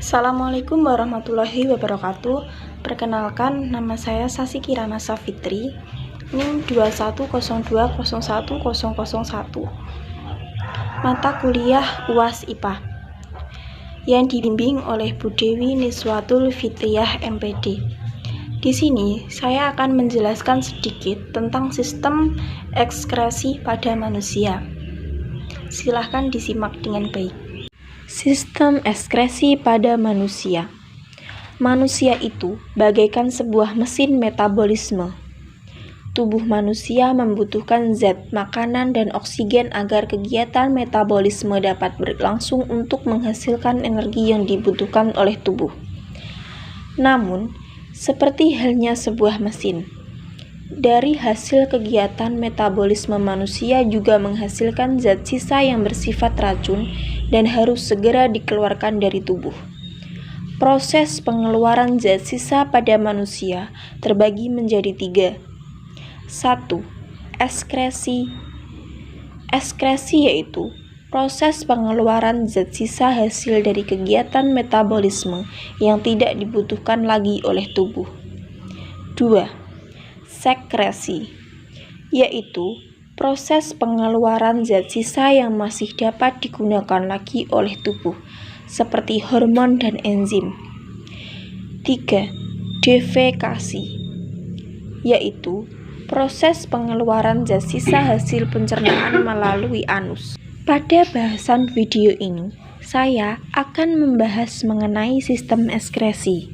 Assalamualaikum warahmatullahi wabarakatuh. Perkenalkan, nama saya Sasi Kirana Safitri, NIM 2102010001, mata kuliah UAS IPA, yang dibimbing oleh Bu Dewi Niswatul Fitriyah MPD. Di sini, saya akan menjelaskan sedikit tentang sistem ekskresi pada manusia. Silahkan disimak dengan baik. Sistem ekskresi pada manusia. Manusia itu bagaikan sebuah mesin metabolisme. Tubuh manusia membutuhkan zat, makanan, dan oksigen agar kegiatan metabolisme dapat berlangsung untuk menghasilkan energi yang dibutuhkan oleh tubuh. Namun, seperti halnya sebuah mesin, dari hasil kegiatan metabolisme manusia juga menghasilkan zat sisa yang bersifat racun dan harus segera dikeluarkan dari tubuh. Proses pengeluaran zat sisa pada manusia terbagi menjadi 3. 1. Ekskresi. Ekskresi yaitu proses pengeluaran zat sisa hasil dari kegiatan metabolisme yang tidak dibutuhkan lagi oleh tubuh. 2. Sekresi, yaitu proses pengeluaran zat sisa yang masih dapat digunakan lagi oleh tubuh, seperti hormon dan enzim. 3. Defekasi, yaitu proses pengeluaran zat sisa hasil pencernaan melalui anus. Pada bahasan video ini, saya akan membahas mengenai sistem ekskresi.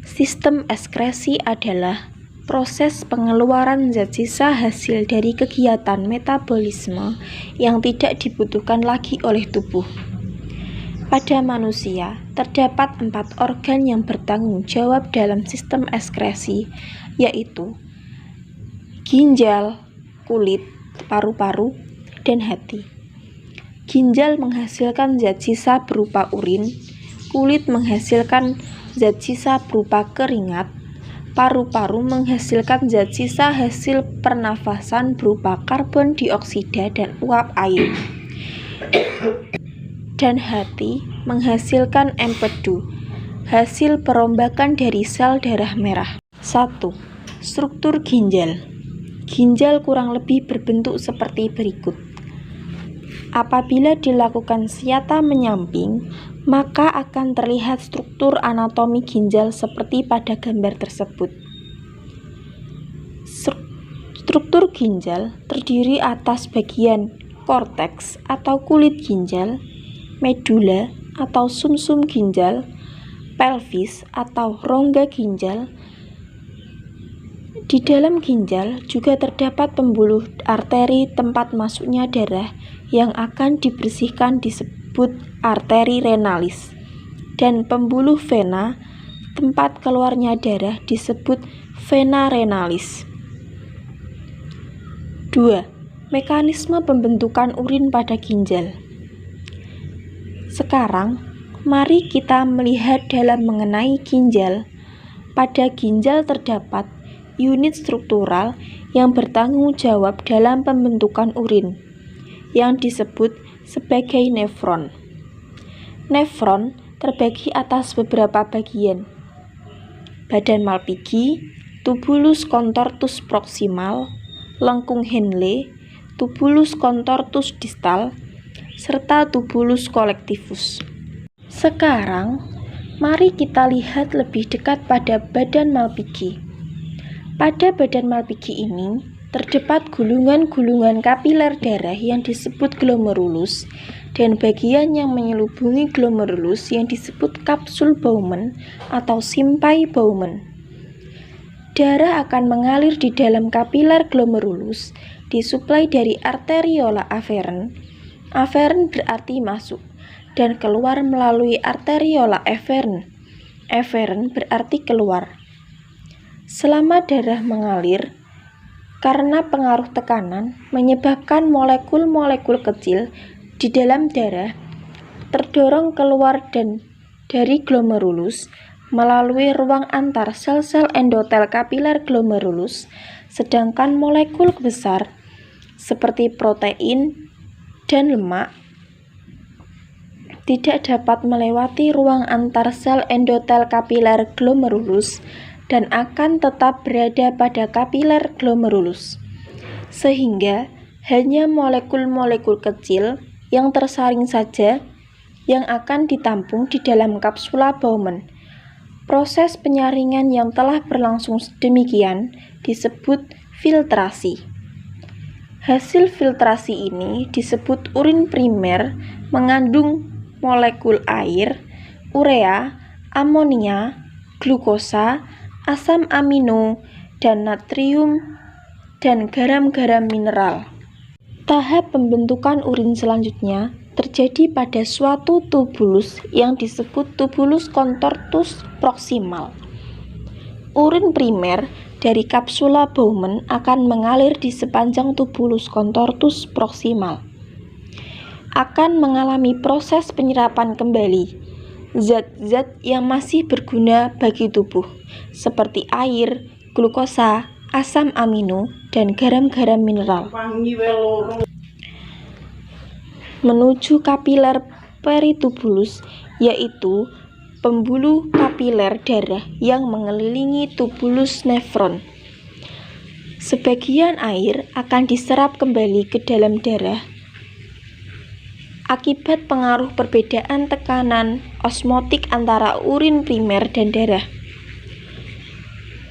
Sistem ekskresi adalah proses pengeluaran zat sisa hasil dari kegiatan metabolisme yang tidak dibutuhkan lagi oleh tubuh. Pada manusia, terdapat 4 organ yang bertanggung jawab dalam sistem ekskresi, yaitu ginjal, kulit, paru-paru, dan hati. Ginjal menghasilkan zat sisa berupa urin, kulit menghasilkan zat sisa berupa keringat, paru-paru menghasilkan zat sisa hasil pernafasan berupa karbon dioksida dan uap air, dan hati menghasilkan empedu, hasil perombakan dari sel darah merah. 1. Struktur ginjal. Ginjal kurang lebih berbentuk seperti berikut. Apabila dilakukan siata menyamping, maka akan terlihat struktur anatomi ginjal seperti pada gambar tersebut. Struktur ginjal terdiri atas bagian korteks atau kulit ginjal, medula atau sumsum ginjal, pelvis atau rongga ginjal. Di dalam ginjal juga terdapat pembuluh arteri tempat masuknya darah yang akan dibersihkan disebut arteri renalis, dan pembuluh vena tempat keluarnya darah disebut vena renalis. 2. Mekanisme pembentukan urin pada ginjal. Sekarang, mari kita melihat dalam mengenai ginjal. Pada ginjal terdapat unit struktural yang bertanggung jawab dalam pembentukan urin, yang disebut sebagai nefron. Nefron terbagi atas beberapa bagian: badan Malpighi, tubulus contortus proximal, lengkung Henle, tubulus contortus distal, serta tubulus collectivus. Sekarang, mari kita lihat lebih dekat pada badan Malpighi. Pada badan Malpighi ini, terdapat gulungan-gulungan kapiler darah yang disebut glomerulus, dan bagian yang menyelubungi glomerulus yang disebut kapsul Bowman atau simpai Bowman. Darah akan mengalir di dalam kapiler glomerulus, disuplai dari arteriola afferent. Afferent berarti masuk, dan keluar melalui arteriola efferent. Efferent berarti keluar. Selama darah mengalir, karena pengaruh tekanan menyebabkan molekul-molekul kecil di dalam darah terdorong keluar dan dari glomerulus melalui ruang antar sel-sel endotel kapiler glomerulus, sedangkan molekul besar seperti protein dan lemak tidak dapat melewati ruang antar sel endotel kapiler glomerulus dan akan tetap berada pada kapiler glomerulus, sehingga hanya molekul-molekul kecil yang tersaring saja yang akan ditampung di dalam kapsula Bowman. Proses penyaringan yang telah berlangsung demikian disebut filtrasi. Hasil filtrasi ini disebut urin primer mengandung molekul air, urea, amonia, glukosa, asam amino, dan natrium, dan garam-garam mineral. Tahap pembentukan urin selanjutnya terjadi pada suatu tubulus yang disebut tubulus contortus proximal. Urin primer dari kapsula Bowman akan mengalir di sepanjang tubulus contortus proximal. Akan mengalami proses penyerapan kembali zat-zat yang masih berguna bagi tubuh, seperti air, glukosa, asam amino, dan garam-garam mineral, menuju kapiler peritubulus, yaitu pembuluh kapiler darah yang mengelilingi tubulus nefron. Sebagian air akan diserap kembali ke dalam darah akibat pengaruh perbedaan tekanan osmotik antara urin primer dan darah.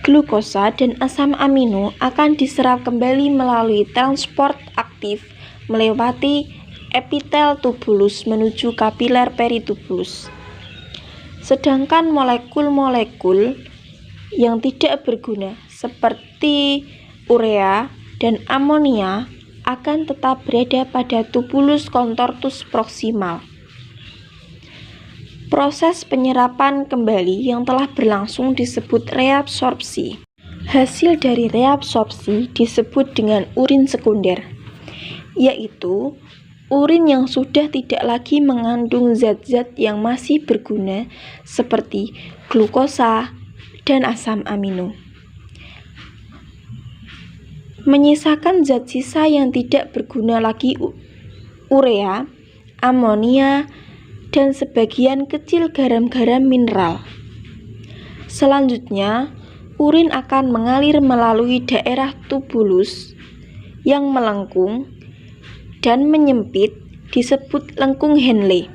Glukosa dan asam amino akan diserap kembali melalui transport aktif melewati epitel tubulus menuju kapiler peritubulus. Sedangkan molekul-molekul yang tidak berguna seperti urea dan amonia akan tetap berada pada tubulus contortus proximal. Proses penyerapan kembali yang telah berlangsung disebut reabsorpsi. Hasil dari reabsorpsi disebut dengan urin sekunder, yaitu urin yang sudah tidak lagi mengandung zat-zat yang masih berguna seperti glukosa dan asam amino. Menyisakan zat sisa yang tidak berguna lagi urea, amonia, dan sebagian kecil garam-garam mineral. Selanjutnya, urin akan mengalir melalui daerah tubulus yang melengkung dan menyempit disebut lengkung Henle.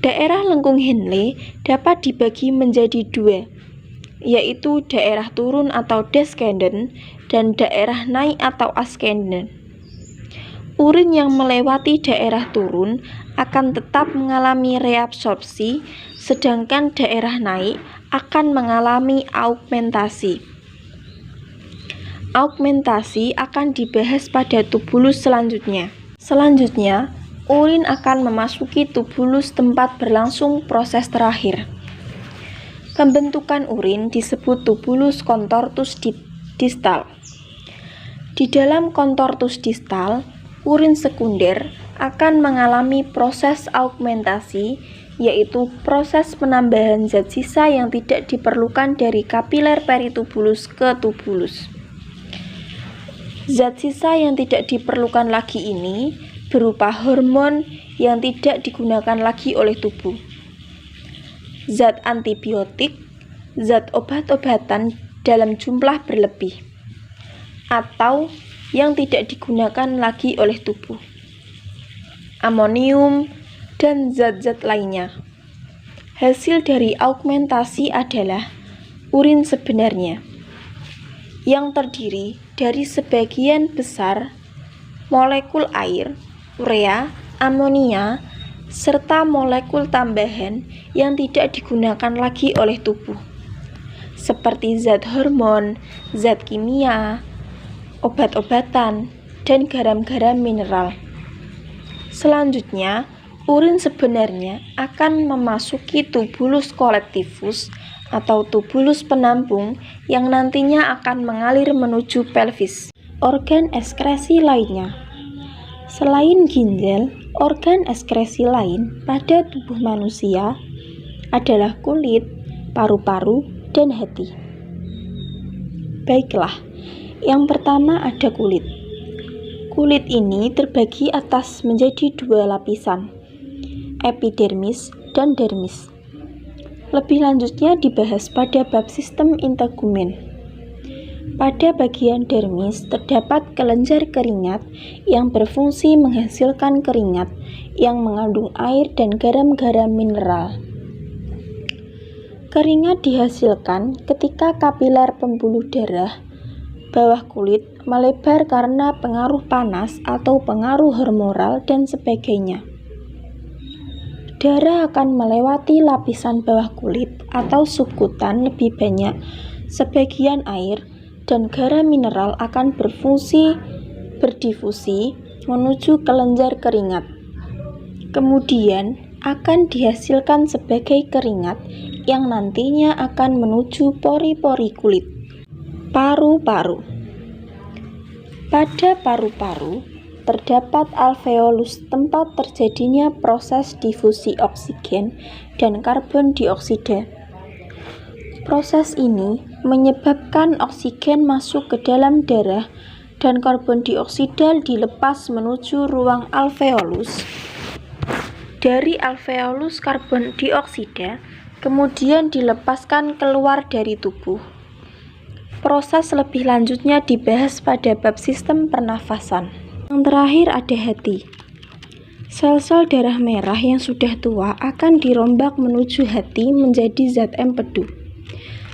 Daerah lengkung Henle dapat dibagi menjadi dua, yaitu daerah turun atau descendant dan daerah naik atau ascendant. Urin yang melewati daerah turun akan tetap mengalami reabsorpsi, sedangkan daerah naik akan mengalami augmentasi. Augmentasi akan dibahas pada tubulus selanjutnya. Selanjutnya, urin akan memasuki tubulus tempat berlangsung proses terakhir. Pembentukan urin disebut tubulus contortus distal. Di dalam contortus distal, urin sekunder akan mengalami proses augmentasi, yaitu proses penambahan zat sisa yang tidak diperlukan dari kapiler peritubulus ke tubulus. Zat sisa yang tidak diperlukan lagi ini berupa hormon yang tidak digunakan lagi oleh tubuh, zat antibiotik, zat obat-obatan dalam jumlah berlebih, atau yang tidak digunakan lagi oleh tubuh, amonium, dan zat-zat lainnya. Hasil dari augmentasi adalah urin sebenarnya, yang terdiri dari sebagian besar molekul air, urea, amonia, serta molekul tambahan yang tidak digunakan lagi oleh tubuh, seperti zat hormon, zat kimia, obat-obatan, dan garam-garam mineral. Selanjutnya, urin sebenarnya akan memasuki tubulus kolektivus atau tubulus penampung yang nantinya akan mengalir menuju pelvis. Organ ekskresi lainnya. Selain ginjal, organ ekskresi lain pada tubuh manusia adalah kulit, paru-paru, dan hati. Baiklah, yang pertama ada kulit. Kulit ini terbagi atas menjadi dua lapisan. epidermis, dan dermis. Lebih lanjutnya dibahas pada bab sistem integumen. Pada bagian dermis terdapat kelenjar keringat yang berfungsi menghasilkan keringat yang mengandung air dan garam-garam mineral. Keringat dihasilkan ketika kapiler pembuluh darah bawah kulit melebar karena pengaruh panas atau pengaruh hormonal dan sebagainya. Darah akan melewati lapisan bawah kulit atau subkutan lebih banyak sebagian air dan garam mineral akan berdifusi menuju kelenjar keringat. Kemudian akan dihasilkan sebagai keringat yang nantinya akan menuju pori-pori kulit. Paru-paru. Pada paru-paru terdapat alveolus tempat terjadinya proses difusi oksigen dan karbon dioksida. Proses ini menyebabkan oksigen masuk ke dalam darah dan karbon dioksida dilepas menuju ruang alveolus. Dari alveolus karbon dioksida kemudian dilepaskan keluar dari tubuh. Proses lebih lanjutnya dibahas pada bab sistem pernafasan. Yang terakhir ada hati. Sel-sel darah merah yang sudah tua akan dirombak menuju hati menjadi zat empedu.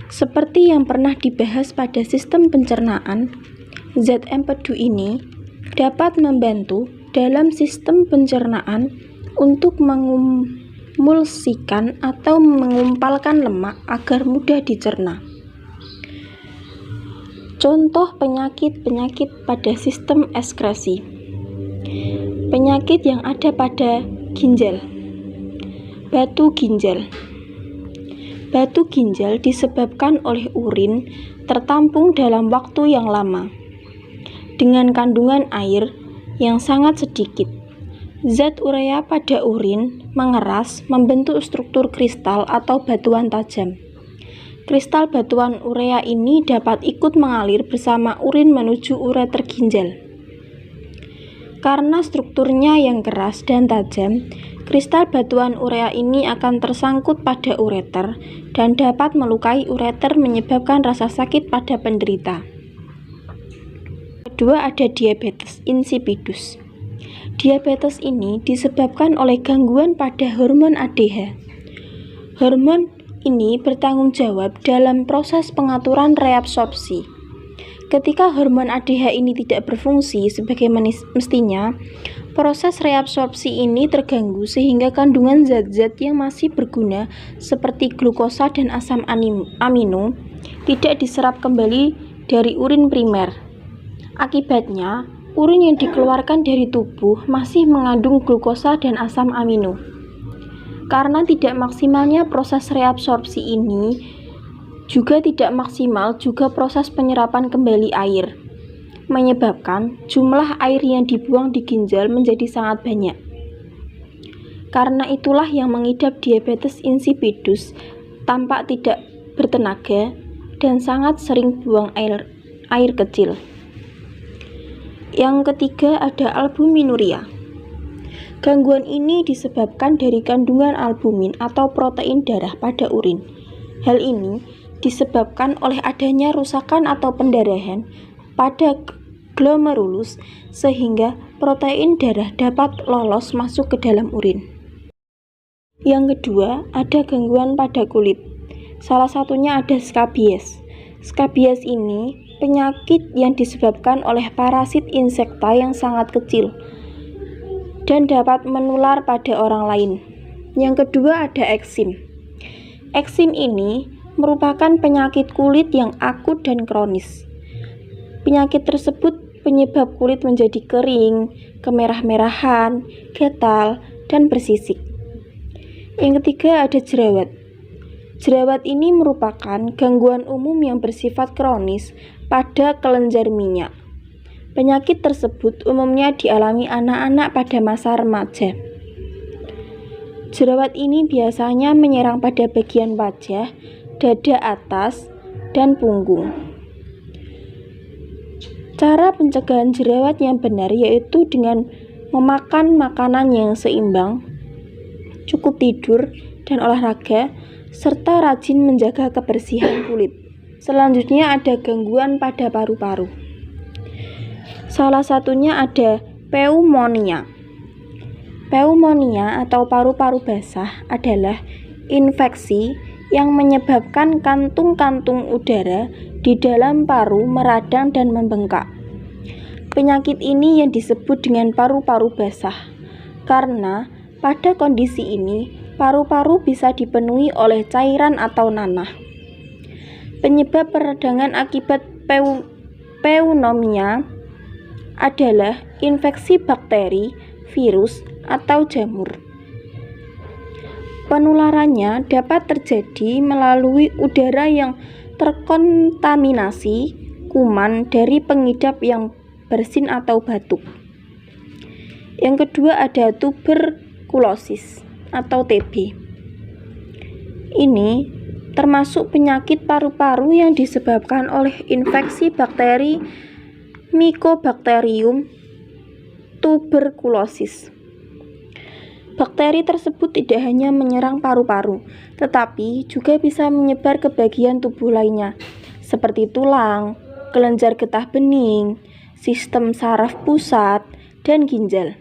Seperti yang pernah dibahas pada sistem pencernaan, zat empedu ini dapat membantu dalam sistem pencernaan untuk mengumulsikan atau mengumpalkan lemak agar mudah dicerna. Contoh penyakit-penyakit pada sistem ekskresi. Penyakit yang ada pada ginjal. Batu ginjal. Batu ginjal disebabkan oleh urin tertampung dalam waktu yang lama dengan kandungan air yang sangat sedikit. Zat urea pada urin mengeras membentuk struktur kristal atau batuan tajam. Kristal batuan urea ini dapat ikut mengalir bersama urin menuju ureter ginjal. Karena strukturnya yang keras dan tajam, kristal batuan urea ini akan tersangkut pada ureter dan dapat melukai ureter menyebabkan rasa sakit pada penderita. Kedua ada diabetes insipidus. Diabetes ini disebabkan oleh gangguan pada hormon ADH. Hormon ini bertanggung jawab dalam proses pengaturan reabsorpsi. Ketika hormon ADH ini tidak berfungsi sebagaimana mestinya, proses reabsorpsi ini terganggu sehingga kandungan zat-zat yang masih berguna seperti glukosa dan asam amino tidak diserap kembali dari urin primer. Akibatnya, urin yang dikeluarkan dari tubuh masih mengandung glukosa dan asam amino. Karena tidak maksimalnya proses reabsorpsi ini, juga tidak maksimal juga proses penyerapan kembali air, menyebabkan jumlah air yang dibuang di ginjal menjadi sangat banyak. Karena itulah yang mengidap diabetes insipidus tampak tidak bertenaga dan sangat sering buang air kecil. Yang ketiga ada albuminuria. Gangguan ini disebabkan dari kandungan albumin atau protein darah pada urin. Hal ini disebabkan oleh adanya rusakan atau pendarahan pada glomerulus sehingga protein darah dapat lolos masuk ke dalam urin. Yang kedua, ada gangguan pada kulit. Salah satunya ada skabies. Skabies ini penyakit yang disebabkan oleh parasit insekta yang sangat kecil dan dapat menular pada orang lain. Yang kedua ada eksim. Eksim ini merupakan penyakit kulit yang akut dan kronis. Penyakit tersebut penyebab kulit menjadi kering, kemerah-merahan, gatal, dan bersisik. Yang ketiga ada jerawat. Jerawat ini merupakan gangguan umum yang bersifat kronis pada kelenjar minyak. Penyakit tersebut umumnya dialami anak-anak pada masa remaja. Jerawat ini biasanya menyerang pada bagian wajah, dada atas, dan punggung. Cara pencegahan jerawat yang benar yaitu dengan memakan makanan yang seimbang, cukup tidur dan olahraga, serta rajin menjaga kebersihan kulit. Selanjutnya ada gangguan pada paru-paru. Salah satunya ada pneumonia. Pneumonia atau paru-paru basah adalah infeksi yang menyebabkan kantung-kantung udara di dalam paru meradang dan membengkak. Penyakit ini yang disebut dengan paru-paru basah, karena pada kondisi ini paru-paru bisa dipenuhi oleh cairan atau nanah. Penyebab peradangan akibat pneumonia adalah infeksi bakteri, virus, atau jamur. Penularannya dapat terjadi melalui udara yang terkontaminasi kuman dari pengidap yang bersin atau batuk. Yang kedua ada tuberkulosis atau TB. Ini termasuk penyakit paru-paru yang disebabkan oleh infeksi bakteri Mycobacterium tuberculosis. Bakteri tersebut tidak hanya menyerang paru-paru, tetapi juga bisa menyebar ke bagian tubuh lainnya, seperti tulang, kelenjar getah bening, sistem saraf pusat, dan ginjal.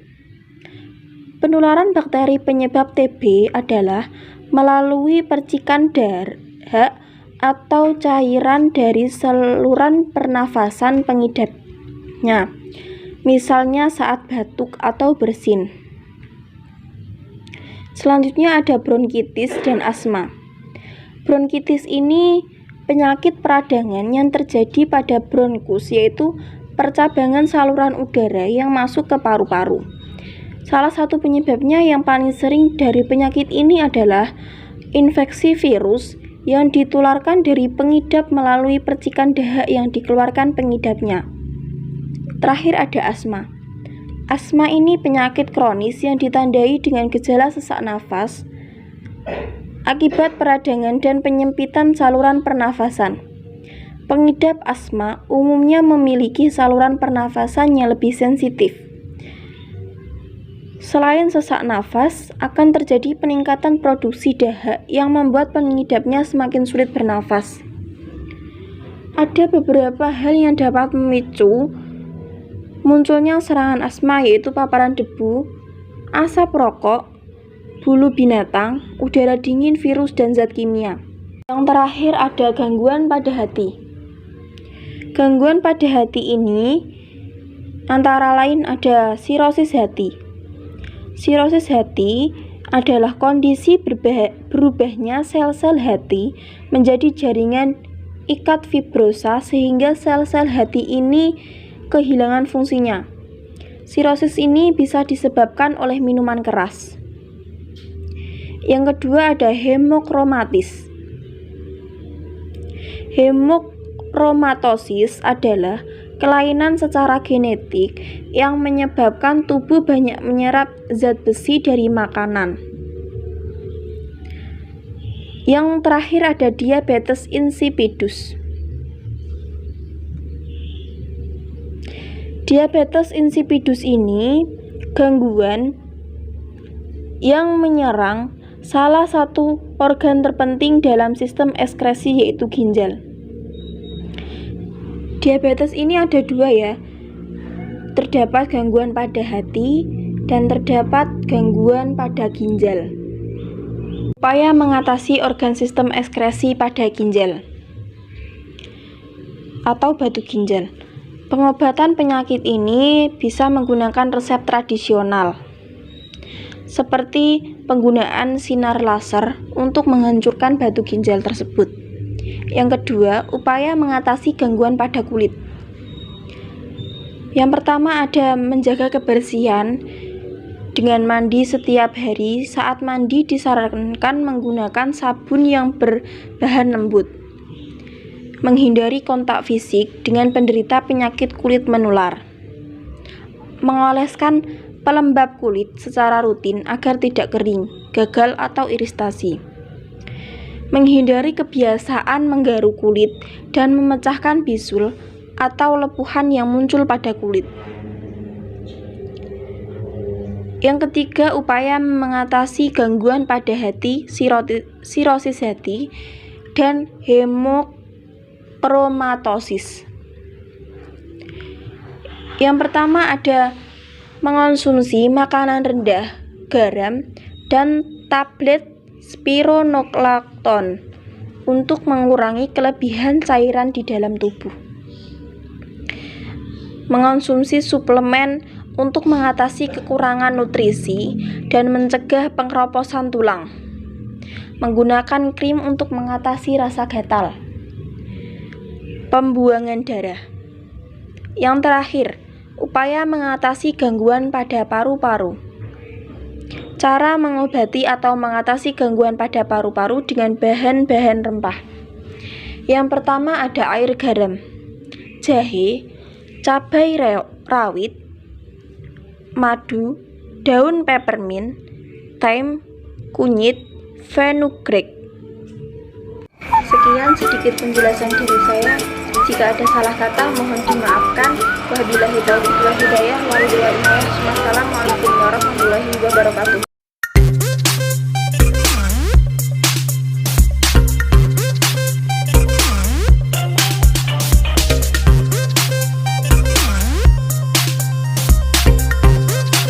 Penularan bakteri penyebab TB adalah melalui percikan darah atau cairan dari saluran pernafasan pengidapnya, misalnya saat batuk atau bersin. Selanjutnya ada bronkitis dan asma. Bronkitis ini penyakit peradangan yang terjadi pada bronkus, yaitu percabangan saluran udara yang masuk ke paru-paru. Salah satu penyebabnya yang paling sering dari penyakit ini adalah infeksi virus yang ditularkan dari pengidap melalui percikan dahak yang dikeluarkan pengidapnya. Terakhir ada asma. Asma ini penyakit kronis yang ditandai dengan gejala sesak nafas akibat peradangan dan penyempitan saluran pernafasan. Pengidap asma umumnya memiliki saluran pernafasan yang lebih sensitif. Selain sesak nafas, akan terjadi peningkatan produksi dahak yang membuat pengidapnya semakin sulit bernafas. Ada beberapa hal yang dapat memicu munculnya serangan asma, yaitu paparan debu, asap rokok, bulu binatang, udara dingin, virus, dan zat kimia. Yang terakhir ada gangguan pada hati. Gangguan pada hati ini antara lain ada sirosis hati. Sirosis hati adalah kondisi berubahnya sel-sel hati menjadi jaringan ikat fibrosa sehingga sel-sel hati ini kehilangan fungsinya. Sirosis ini bisa disebabkan oleh minuman keras. Yang kedua ada hemokromatis. Hemokromatosis adalah kelainan secara genetik yang menyebabkan tubuh banyak menyerap zat besi dari makanan. Yang terakhir ada diabetes insipidus. Diabetes insipidus ini gangguan yang menyerang salah satu organ terpenting dalam sistem ekskresi, yaitu ginjal. Diabetes ini ada dua ya, terdapat gangguan pada hati dan terdapat gangguan pada ginjal. Upaya mengatasi organ sistem ekskresi pada ginjal atau batu ginjal. Pengobatan penyakit ini bisa menggunakan resep tradisional, seperti penggunaan sinar laser untuk menghancurkan batu ginjal tersebut. Yang kedua, upaya mengatasi gangguan pada kulit. Yang pertama ada menjaga kebersihan dengan mandi setiap hari. Saat mandi disarankan menggunakan sabun yang berbahan lembut. Menghindari kontak fisik dengan penderita penyakit kulit menular. Mengoleskan pelembab kulit secara rutin agar tidak kering, gagal, atau iritasi. Menghindari kebiasaan menggaruk kulit dan memecahkan bisul atau lepuhan yang muncul pada kulit. Yang ketiga, upaya mengatasi gangguan pada hati, sirosis hati, dan hemochromatosis. Yang pertama ada mengonsumsi makanan rendah garam dan tablet spironolakton untuk mengurangi kelebihan cairan di dalam tubuh. Mengonsumsi suplemen untuk mengatasi kekurangan nutrisi dan mencegah pengeroposan tulang. Menggunakan krim untuk mengatasi rasa gatal. Pembuangan darah. Yang terakhir, upaya mengatasi gangguan pada paru-paru. Cara mengobati atau mengatasi gangguan pada paru-paru dengan bahan-bahan rempah. Yang pertama ada air garam, jahe, cabai rawit, madu, daun peppermint, thyme, kunyit, fenugreek. Sekian sedikit penjelasan dari saya. Jika ada salah kata mohon dimaafkan. Wabillahi taufiq wal hidayah. Wassalamualaikum warahmatullahi wabarakatuh.